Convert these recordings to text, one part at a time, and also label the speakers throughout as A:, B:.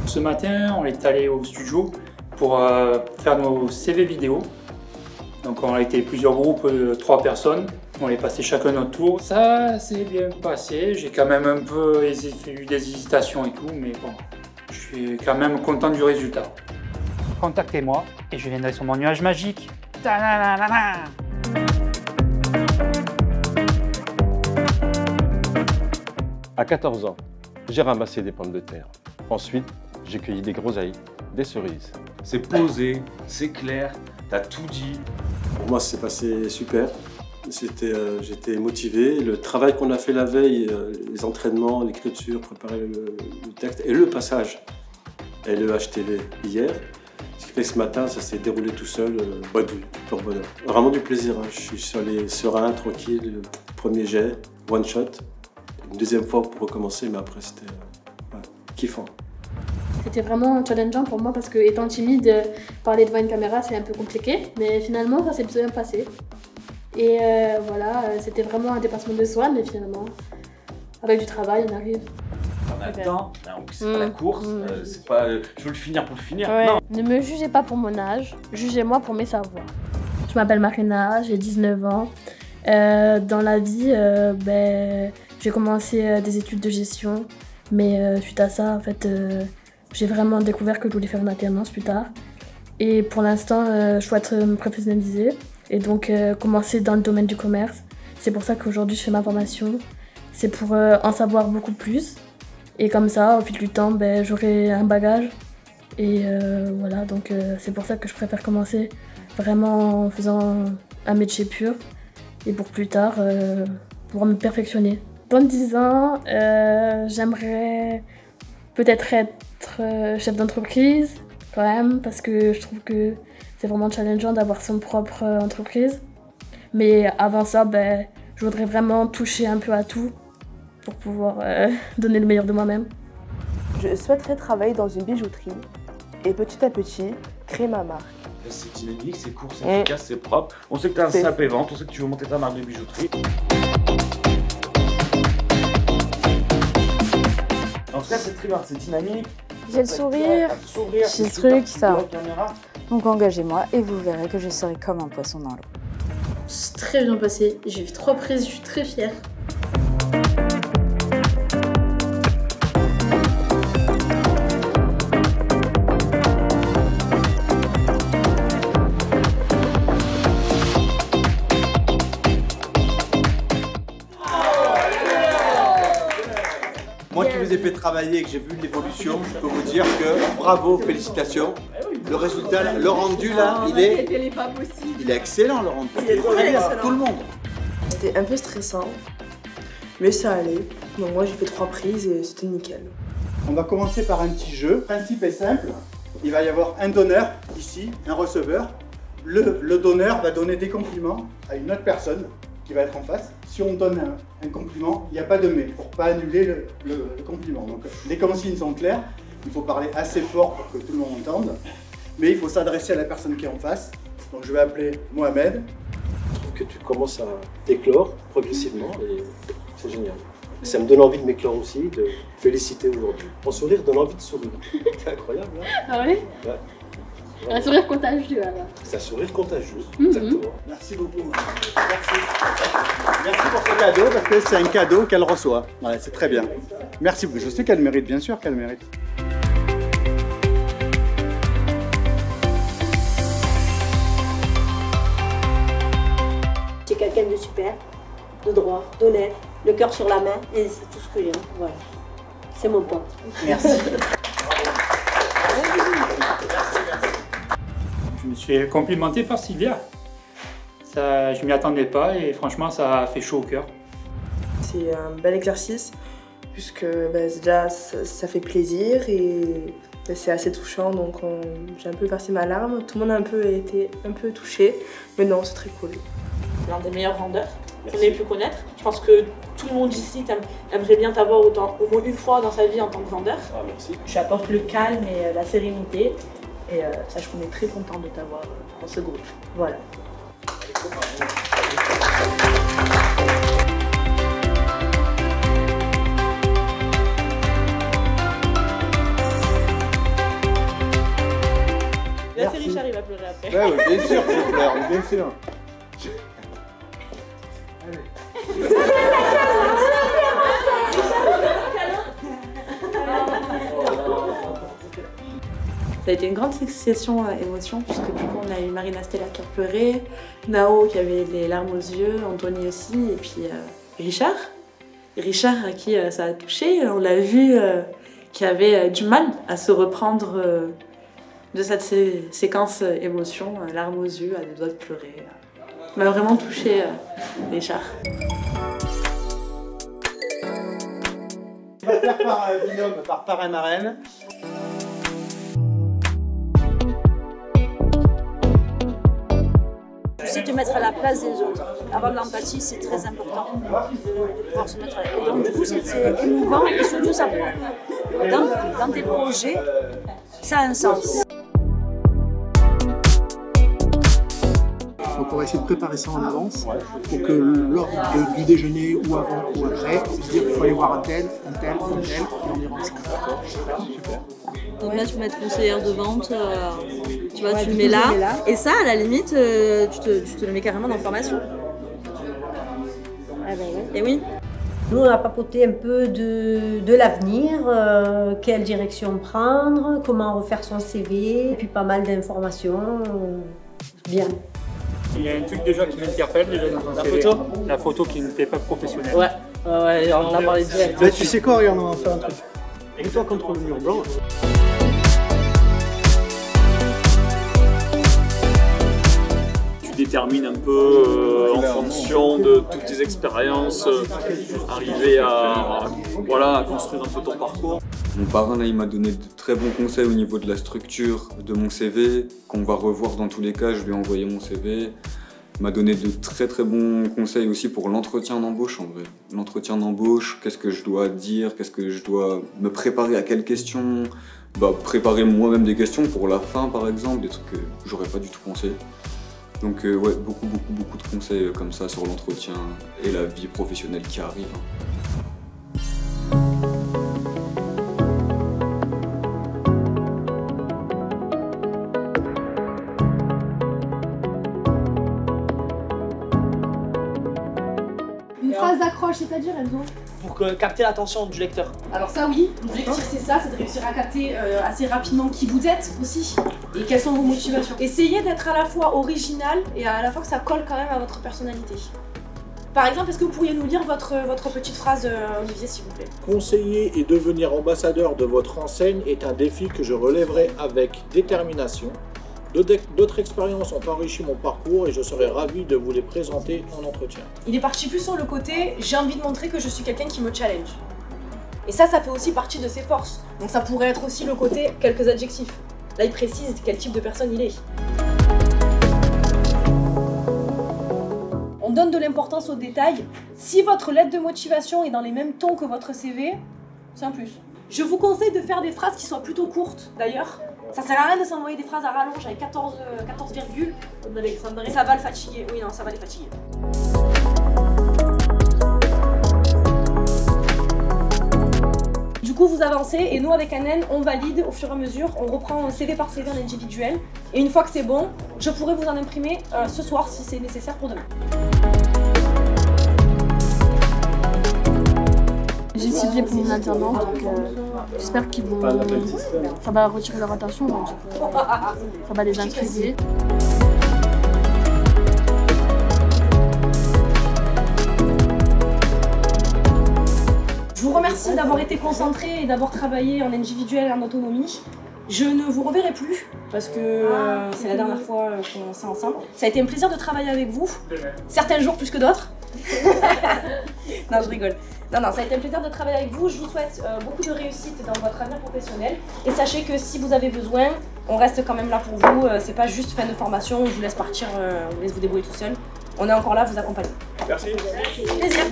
A: Ce matin, on est allé au studio pour faire nos CV vidéo. Donc on a été plusieurs groupes de 3 personnes. On est passé chacun notre tour. Ça s'est bien passé. J'ai quand même un peu eu des hésitations et tout, mais bon, je suis quand même content du résultat. Contactez-moi et je viendrai sur mon nuage magique. Ta-da-da-da-da.
B: À 14 ans, j'ai ramassé des pommes de terre. Ensuite, j'ai cueilli des groseilles, des cerises.
C: C'est posé, c'est clair, t'as tout dit.
D: Pour moi, ça s'est passé super. J'étais motivé. Le travail qu'on a fait la veille, les entraînements, l'écriture, préparer le texte et le passage et le HTV hier, ce qui fait que ce matin, ça s'est déroulé tout seul, badouille, pur bonheur. Vraiment du plaisir, hein. Je suis allé serein, tranquille, premier jet, one shot. Une deuxième fois pour recommencer, mais après c'était kiffant.
E: C'était vraiment challengeant pour moi parce que étant timide, parler devant une caméra c'est un peu compliqué, mais finalement ça s'est bien passé. Et voilà, c'était vraiment un dépassement de soi, mais finalement, avec du travail, on arrive.
C: On a le temps, c'est pas la course, c'est pas je veux le finir pour le finir.
E: Ouais.
C: Non.
E: Ne me jugez pas pour mon âge, jugez-moi pour mes savoirs. Je m'appelle Marina, j'ai 19 ans. Dans la vie, j'ai commencé des études de gestion, mais suite à ça, en fait, j'ai vraiment découvert que je voulais faire une alternance plus tard. Et pour l'instant, je souhaite me professionnaliser et donc commencer dans le domaine du commerce. C'est pour ça qu'aujourd'hui, je fais ma formation. C'est pour en savoir beaucoup plus. Et comme ça, au fil du temps, j'aurai un bagage. Et voilà, donc c'est pour ça que je préfère commencer vraiment en faisant un métier pur. Et pour plus tard, pouvoir me perfectionner. Dans 10 ans, j'aimerais peut-être être chef d'entreprise, quand même, parce que je trouve que c'est vraiment challengeant d'avoir son propre entreprise. Mais avant ça, je voudrais vraiment toucher un peu à tout pour pouvoir donner le meilleur de moi-même.
F: Je souhaiterais travailler dans une bijouterie et petit à petit, créer ma marque.
C: C'est dynamique, c'est court, c'est efficace, c'est propre. On sait que tu as un sapé vente, on sait que tu veux monter ta marque de bijouterie. En tout cas, c'est très bien, c'est dynamique.
F: J'ai le sourire, j'ai le truc, ça. Donc engagez-moi et vous verrez que je serai comme un poisson dans l'eau.
E: C'est très bien passé, j'ai eu 3 prises, je suis très fière.
G: Moi qui vous ai fait travailler et que j'ai vu l'évolution, je peux vous dire que bravo, félicitations. Le résultat, le rendu là, il est excellent, le rendu. Il est très bien pour tout le monde.
F: C'était un peu stressant, mais ça allait. Donc moi j'ai fait 3 prises et c'était nickel.
H: On va commencer par un petit jeu. Le principe est simple. Il va y avoir un donneur ici, un receveur. Le donneur va donner des compliments à une autre personne qui va être en face. Si on donne un compliment, il n'y a pas de mais pour pas annuler le compliment. Donc les consignes sont claires. Il faut parler assez fort pour que tout le monde entende. Mais il faut s'adresser à la personne qui est en face. Donc je vais appeler Mohamed.
D: Je trouve que tu commences à t'éclore progressivement et c'est génial. Ça me donne envie de m'éclore aussi, de féliciter aujourd'hui. Ton sourire donne envie de sourire. C'est incroyable, hein?
E: Ah oui?
D: Ouais.
E: Un sourire contagieux alors.
D: C'est un sourire contagieux, exactement.
H: Merci beaucoup. Merci. Merci pour ce cadeau parce que c'est un cadeau qu'elle reçoit. Ouais, c'est très bien. Merci. Je sais qu'elle mérite, bien sûr qu'elle mérite.
I: de super, de droit, d'honnête, le cœur sur la main, et c'est tout ce que j'aime. Voilà. C'est mon pote.
H: Merci.
A: Je me suis complimenté par Sylvia. Ça, je m'y attendais pas et franchement, ça a fait chaud au cœur.
J: C'est un bel exercice puisque déjà ça fait plaisir et c'est assez touchant, donc j'ai un peu versé ma larme. Tout le monde a été un peu touché, mais non, c'est très cool.
K: L'un des meilleurs vendeurs qu'on ait pu connaître. Je pense que tout le monde ici aimerait bien t'avoir au moins une fois dans sa vie en tant que vendeur.
C: Ah, merci.
K: Tu apportes le calme et la sérénité. Et sache qu'on est très content de t'avoir dans ce groupe. Voilà. Là, c'est Richard, il va pleurer après.
G: Ouais, bien sûr, je pleure, bien sûr.
K: Ça a été une grande succession d'émotions, puisque du coup on a eu Marina Stella qui a pleuré, Nao qui avait les larmes aux yeux, Anthony aussi, et puis Richard. Richard à qui ça a touché, on l'a vu qui avait du mal à se reprendre de cette séquence émotion, larmes aux yeux, à deux doigts de pleurer. Ça m'a vraiment touché, Richard.
H: On va faire par binôme, par parrain-marraine.
F: Tu sais te mettre à la place des autres. Avoir de l'empathie, c'est très important. De pouvoir se mettre à... Et donc, du coup, c'est émouvant et surtout, ça prouve que dans tes projets, ça a un sens.
L: Donc on va essayer de préparer ça en avance pour que lors du déjeuner ou avant ou après, on se dire qu'il faut aller voir un tel, et on ira ensemble. Super.
M: Donc là tu peux mettre conseillère de vente, tu vois, tu le mets là. Et ça à la limite, tu te le mets carrément dans formation.
I: Ah ben ouais.
M: Et oui.
I: Nous on a papoté un peu de l'avenir, quelle direction prendre, comment refaire son CV, et puis pas mal d'informations. Bien.
A: Il y a un truc déjà qui m'interpelle déjà dans ton CV. La photo qui n'était pas professionnelle.
K: Ouais, on en a parlé direct.
L: Bah, tu sais quoi, regarde, on va faire un truc. Mets-toi contre le mur blanc.
N: Tu détermines un peu en fonction de toutes tes expériences, arriver à construire un peu ton parcours.
O: Mon parrain là, il m'a donné de très bons conseils au niveau de la structure de mon CV, qu'on va revoir dans tous les cas. Je lui ai envoyé mon CV. Il m'a donné de très bons conseils aussi pour l'entretien d'embauche en vrai. L'entretien d'embauche, qu'est-ce que je dois dire, qu'est-ce que je dois me préparer à quelles questions, préparer moi-même des questions pour la fin par exemple, des trucs que j'aurais pas du tout pensé. Donc ouais, beaucoup de conseils comme ça sur l'entretien et la vie professionnelle qui arrive.
P: Une phrase d'accroche, c'est-à-dire, Enzo?
K: Pour capter l'attention du lecteur.
P: Alors ça oui, l'objectif c'est ça, c'est de réussir à capter assez rapidement qui vous êtes aussi et quelles sont vos motivations. Essayez d'être à la fois original et à la fois que ça colle quand même à votre personnalité. Par exemple, est-ce que vous pourriez nous lire votre petite phrase, Olivier, s'il vous plaît?
Q: Conseiller et devenir ambassadeur de votre enseigne est un défi que je relèverai avec détermination. D'autres expériences ont enrichi mon parcours et je serai ravi de vous les présenter en entretien.
P: Il est parti plus sur le côté « j'ai envie de montrer que je suis quelqu'un qui me challenge ». Et ça fait aussi partie de ses forces. Donc ça pourrait être aussi le côté « quelques adjectifs ». Là, il précise quel type de personne il est. On donne de l'importance aux détails. Si votre lettre de motivation est dans les mêmes tons que votre CV, c'est un plus. Je vous conseille de faire des phrases qui soient plutôt courtes, d'ailleurs. Ça sert à rien de s'envoyer des phrases à rallonge avec 14 virgules. Ça va le fatiguer. Oui, non, ça va les fatiguer. Du coup, vous avancez et nous, avec Anen, on valide au fur et à mesure. On reprend CV par CV en individuel. Et une fois que c'est bon, je pourrai vous en imprimer ce soir si c'est nécessaire pour demain.
E: J'ai ciblé pour mon alternance, donc j'espère qu'ils vont... ça va retirer leur attention, donc ça va les intriguer.
P: merci d'avoir été concentrés et d'avoir travaillé en individuel et en autonomie. Je ne vous reverrai plus parce que c'est la dernière fois qu'on s'est ensemble. Ça a été un plaisir de travailler avec vous, certains jours plus que d'autres. Non, je rigole. Non, ça a été un plaisir de travailler avec vous. Je vous souhaite beaucoup de réussite dans votre avenir professionnel. Et sachez que si vous avez besoin, on reste quand même là pour vous. C'est pas juste fin de formation, on vous laisse partir, on vous laisse vous débrouiller tout seul. On est encore là, vous accompagner.
Q: Merci.
P: Plaisir.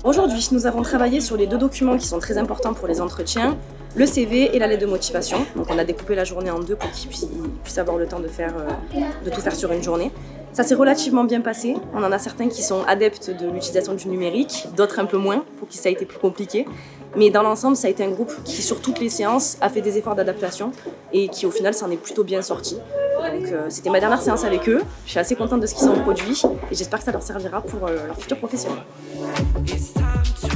P: Aujourd'hui, nous avons travaillé sur les deux documents qui sont très importants pour les entretiens, le CV et la lettre de motivation. Donc on a découpé la journée en deux pour qu'ils puissent avoir le temps de tout faire sur une journée. Ça s'est relativement bien passé. On en a certains qui sont adeptes de l'utilisation du numérique, d'autres un peu moins, pour qui ça a été plus compliqué. Mais dans l'ensemble, ça a été un groupe qui, sur toutes les séances, a fait des efforts d'adaptation et qui, au final, s'en est plutôt bien sorti. Donc c'était ma dernière séance avec eux. Je suis assez contente de ce qu'ils ont produit et j'espère que ça leur servira pour leur futur professionnel. It's time to